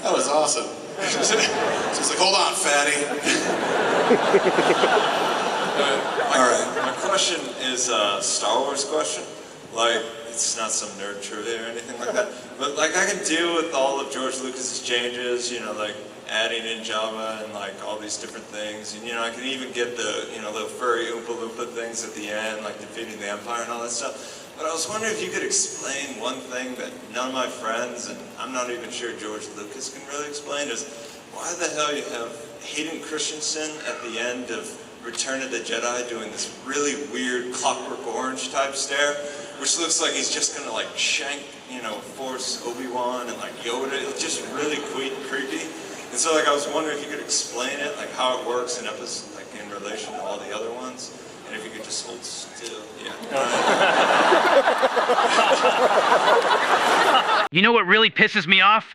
That was awesome. She's like, hold on, fatty. My question is a Star Wars question. Like, it's not some nerd trivia or anything like that. But like, I can deal with all of George Lucas's changes, you know, like adding in Jabba and like all these different things. And you know, I can even get the, you know, little furry Oompa Loompa things at the end, like defeating the Empire and all that stuff. But I was wondering if you could explain one thing that none of my friends, and I'm not even sure George Lucas can really explain, is why the hell you have Hayden Christensen at the end of Return of the Jedi doing this really weird Clockwork Orange type stare, which looks like he's just gonna like shank, you know, force Obi-Wan and like Yoda. It's just really creepy. And so like I was wondering if you could explain it, like how it works in episode, like in relation to all the other ones. And if you could just hold still, yeah. You know what really pisses me off?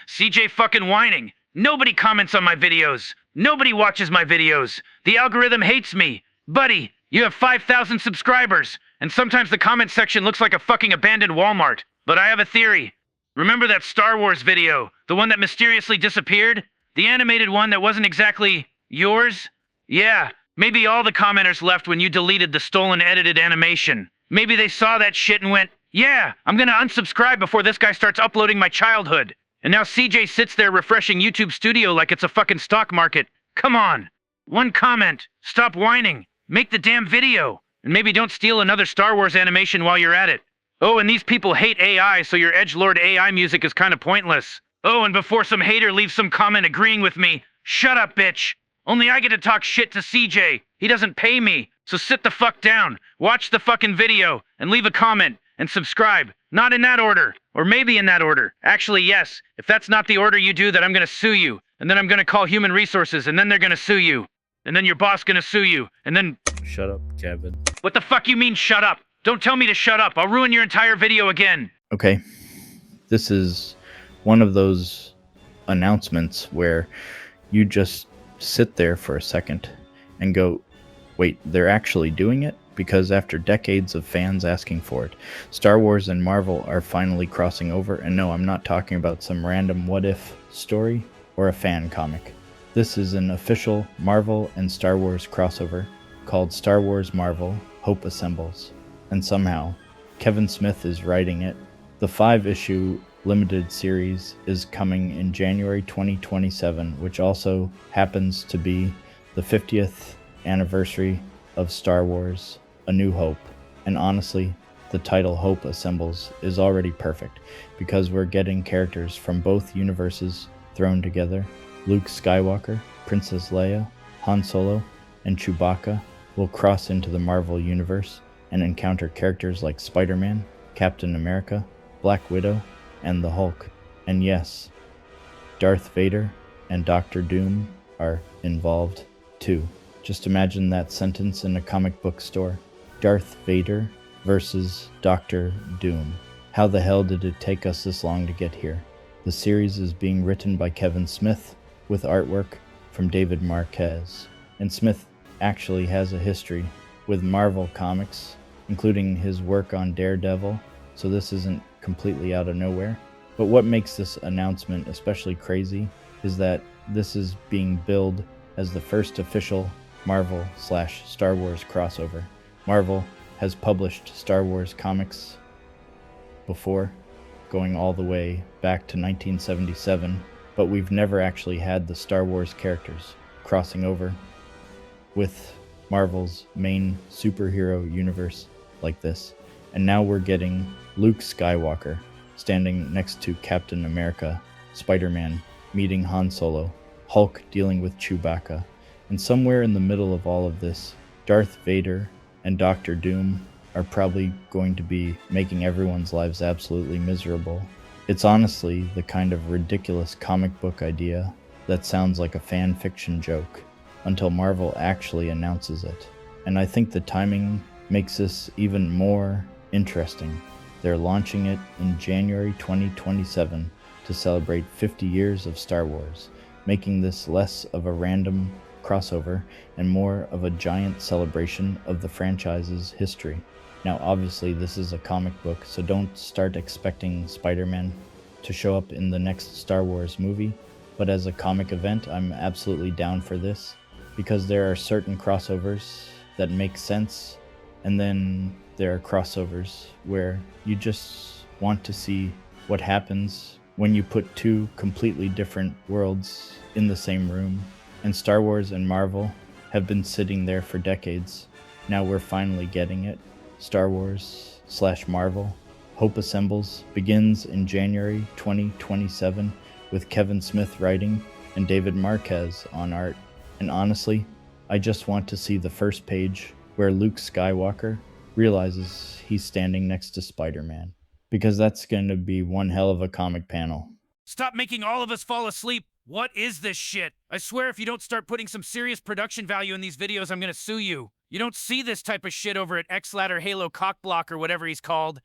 CJ fucking whining. Nobody comments on my videos. Nobody watches my videos. The algorithm hates me. Buddy, you have 5,000 subscribers, and sometimes the comment section looks like a fucking abandoned Walmart. But I have a theory. Remember that Star Wars video? The one that mysteriously disappeared? The animated one that wasn't exactly yours? Yeah. Maybe all the commenters left when you deleted the stolen edited animation. Maybe they saw that shit and went, yeah, I'm gonna unsubscribe before this guy starts uploading my childhood. And now CJ sits there refreshing YouTube Studio like it's a fucking stock market. Come on. One comment. Stop whining. Make the damn video. And maybe don't steal another Star Wars animation while you're at it. Oh, and these people hate AI, so your edgelord AI music is kind of pointless. Oh, and before some hater leaves some comment agreeing with me, shut up, bitch. Only I get to talk shit to CJ. He doesn't pay me. So sit the fuck down, watch the fucking video, and leave a comment, and subscribe. Not in that order. Or maybe in that order. Actually, yes. If that's not the order you do, then I'm gonna sue you. And then I'm gonna call Human Resources, and then they're gonna sue you. And then your boss gonna sue you. And then... Shut up, Kevin. What the fuck you mean, shut up? Don't tell me to shut up. I'll ruin your entire video again. Okay. This is one of those announcements where you just sit there for a second and go, wait, they're actually doing it? Because after decades of fans asking for it, Star Wars and Marvel are finally crossing over. And no, I'm not talking about some random what-if story or a fan comic. This is an official Marvel and Star Wars crossover called Star Wars Marvel Hope Assembles. And somehow, Kevin Smith is writing it. The 5-issue limited series is coming in January 2027, which also happens to be the 50th anniversary of Star Wars A New Hope. And honestly, the title Hope Assembles is already perfect, because we're getting characters from both universes thrown together. Luke Skywalker, Princess Leia, Han Solo, and Chewbacca will cross into the Marvel Universe and encounter characters like Spider-Man, Captain America, Black Widow, and the Hulk. And yes, Darth Vader and Doctor Doom are involved too. Just imagine that sentence in a comic book store. Darth Vader versus Doctor Doom. How the hell did it take us this long to get here? The series is being written by Kevin Smith with artwork from David Marquez. And Smith actually has a history with Marvel Comics, including his work on Daredevil, so this isn't completely out of nowhere. But what makes this announcement especially crazy is that this is being billed as the first official Marvel/Star Wars crossover. Marvel has published Star Wars comics before, going all the way back to 1977, but we've never actually had the Star Wars characters crossing over with Marvel's main superhero universe like this. And now we're getting Luke Skywalker standing next to Captain America, Spider-Man meeting Han Solo, Hulk dealing with Chewbacca, and somewhere in the middle of all of this, Darth Vader and Doctor Doom are probably going to be making everyone's lives absolutely miserable. It's honestly the kind of ridiculous comic book idea that sounds like a fan fiction joke until Marvel actually announces it. And I think the timing makes this even more interesting. They're launching it in January 2027 to celebrate 50 years of Star Wars, making this less of a random crossover and more of a giant celebration of the franchise's history. Now obviously this is a comic book, so don't start expecting Spider-Man to show up in the next Star Wars movie, but as a comic event, I'm absolutely down for this because there are certain crossovers that make sense, and then there are crossovers where you just want to see what happens when you put two completely different worlds in the same room. And Star Wars and Marvel have been sitting there for decades. Now we're finally getting it. Star Wars/Marvel. Hope Assembles begins in January 2027 with Kevin Smith writing and David Marquez on art. And honestly, I just want to see the first page where Luke Skywalker realizes he's standing next to Spider-Man. Because that's going to be one hell of a comic panel. Stop making all of us fall asleep. What is this shit? I swear if you don't start putting some serious production value in these videos, I'm gonna sue you. You don't see this type of shit over at X-Ladder Halo Cockblock or whatever he's called.